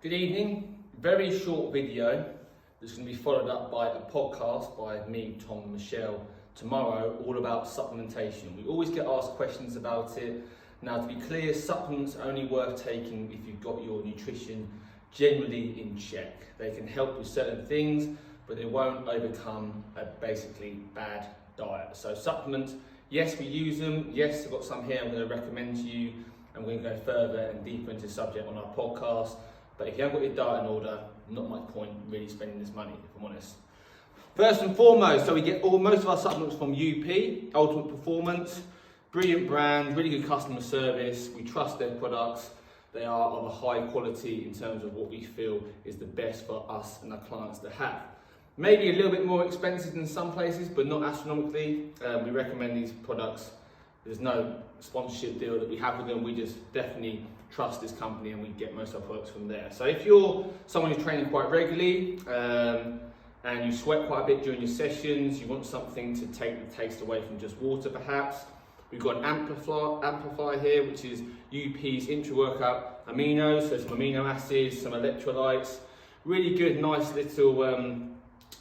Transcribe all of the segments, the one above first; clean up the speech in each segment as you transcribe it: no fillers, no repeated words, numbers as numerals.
Good evening. Very short video that's going to be followed up by a podcast by me, Tom and Michelle tomorrow, all about supplementation. We always get asked questions about it. Now, to be clear, supplements are only worth taking if you've got your nutrition generally in check. They can help with certain things, but they won't overcome a basically bad diet. So supplements, yes, we use them. Yes, I've got some here I'm going to recommend to you, and we're going to go further and deeper into the subject on our podcast. But if you haven't got your diet in order, not much point really spending this money, if I'm honest. First and foremost, so we get most of our supplements from UP, Ultimate Performance, brilliant brand, really good customer service. We trust their products. They are of a high quality in terms of what we feel is the best for us and our clients to have. Maybe a little bit more expensive than some places, but not astronomically. We recommend these products. There's no sponsorship deal that we have with them. We just definitely trust this company and we get most of our products from there. So if you're someone who's training quite regularly and you sweat quite a bit during your sessions, you want something to take the taste away from just water perhaps, we've got an amplifier here, which is UP's intra-workout aminos, so some amino acids, some electrolytes. Really good, nice little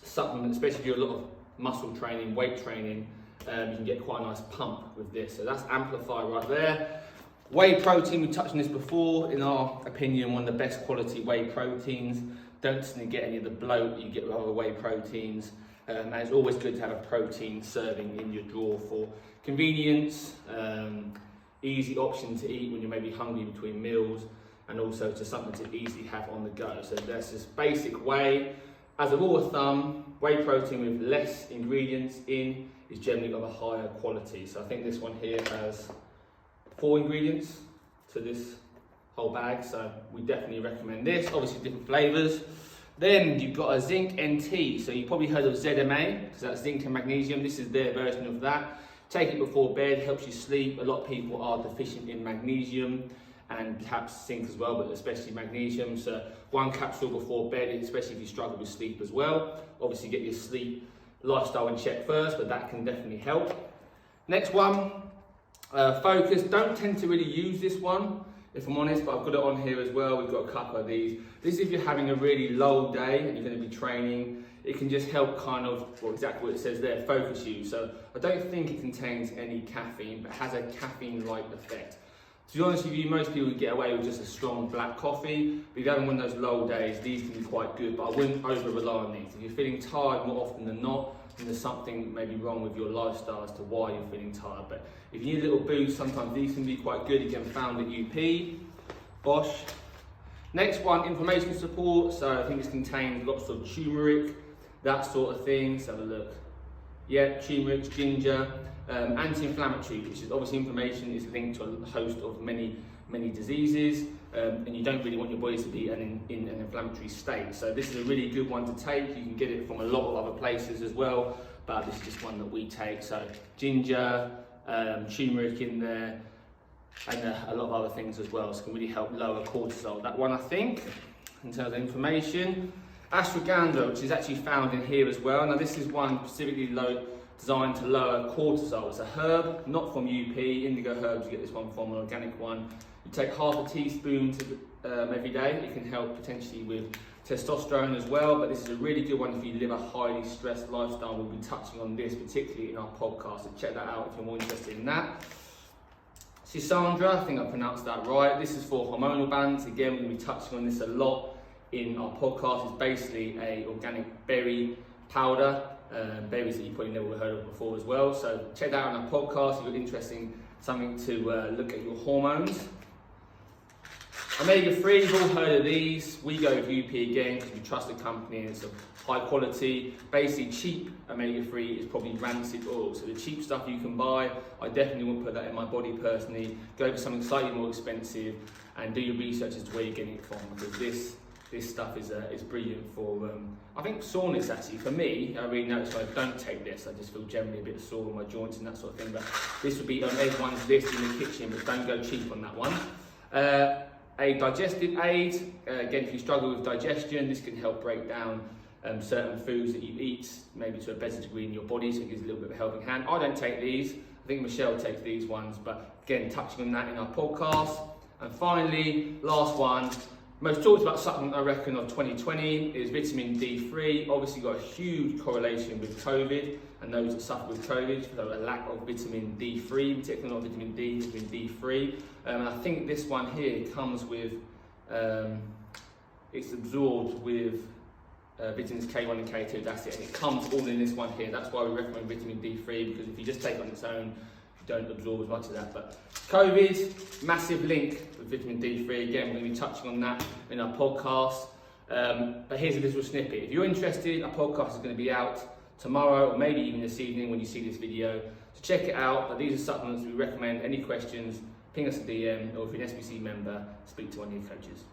supplement, especially if you do a lot of muscle training, weight training. You can get quite a nice pump with this. So that's amplifier right there. Whey protein, we touched on this before. In our opinion, one of the best quality whey proteins. Don't get any of the bloat you get with other whey proteins. And it's always good to have a protein serving in your drawer for convenience, easy option to eat when you're maybe hungry between meals, and also to something to easily have on the go. So that's just basic whey. As a rule of thumb, whey protein with less ingredients in is generally of a higher quality. So I think this one here has 4 ingredients to this whole bag, so we definitely recommend this. Obviously different flavors. Then you've got a zinc NT, so you've probably heard of ZMA, because that's zinc and magnesium. This is their version of that. Take it before bed, helps you sleep. A lot of people are deficient in magnesium and perhaps zinc as well, but especially magnesium. So 1 capsule before bed, especially if you struggle with sleep as well. Obviously get your sleep lifestyle in check first, but that can definitely help. Next one, Focus. Don't tend to really use this one, if I'm honest, but I've got it on here as well. We've got a couple of these. This is if you're having a really low day and you're going to be training. It can just help kind of, well, exactly what it says there, focus you. So I don't think it contains any caffeine, but has a caffeine-like effect. To be honest with you, most people get away with just a strong black coffee, but if you're having one of those low days, these can be quite good, but I wouldn't over-rely on these. If you're feeling tired more often than not, then there's something maybe wrong with your lifestyle as to why you're feeling tired. But if you need a little boost, sometimes these can be quite good. Again, found at UP, Bosch. Next one, inflammation support. So I think this contains lots of turmeric, that sort of thing. Let's have a look. Yeah, turmeric, ginger. Anti-inflammatory, which is obviously inflammation is linked to a host of many diseases, and you don't really want your body to be in an inflammatory state. So this is a really good one to take. You can get it from a lot of other places as well, but this is just one that we take. So ginger, turmeric in there, and a lot of other things as well. So it can really help lower cortisol. That one, I think, in terms of inflammation. Ashwagandha, which is actually found in here as well. Now this is one specifically designed to lower cortisol. It's a herb, not from UP, indigo herbs, you get this one from, an organic one. You take half a teaspoon every day. It can help potentially with testosterone as well, but this is a really good one if you live a highly stressed lifestyle. We'll be touching on this particularly in our podcast, so check that out if you're more interested in that. Sisandra, I think I pronounced that right. This is for hormonal balance. Again, we're going to be touching on this a lot in our podcast. It's basically a organic berry powder. Berries that you probably never heard of before as well. So check that out on our podcast if you're interested in something to look at your hormones. Omega-3, you've all heard of these. We go with UP again because we trust the company and it's of high quality. Basically cheap omega-3 is probably rancid oil. So the cheap stuff you can buy, I definitely wouldn't put that in my body personally. Go for something slightly more expensive and do your research as to where you're getting it from, because this stuff is brilliant for, I think soreness actually. For me, I really notice when I don't take this, I just feel generally a bit sore on my joints and that sort of thing, but this would be on everyone's list in the kitchen, but don't go cheap on that one. A digestive aid, again, if you struggle with digestion, this can help break down certain foods that you eat, maybe to a better degree in your body, so it gives a little bit of a helping hand. I don't take these, I think Michelle takes these ones, but again, touching on that in our podcast. And finally, last one, Most talked about supplement, I reckon, of 2020 is vitamin D3. Obviously got a huge correlation with COVID and those that suffer with COVID, so a lack of vitamin D3, particularly not vitamin D, vitamin D3. And I think this one here comes with, it's absorbed with vitamins K1 and K2, that's it. And it comes all in this one here. That's why we recommend vitamin D3, because if you just take it on its own, you don't absorb as much of that. But COVID, massive link with vitamin D3. Again, we're going to be touching on that in our podcast. But here's a little snippet. If you're interested, our podcast is going to be out tomorrow or maybe even this evening when you see this video. So check it out. But these are supplements we recommend. Any questions, ping us a DM, or if you're an SBC member, speak to one of your coaches.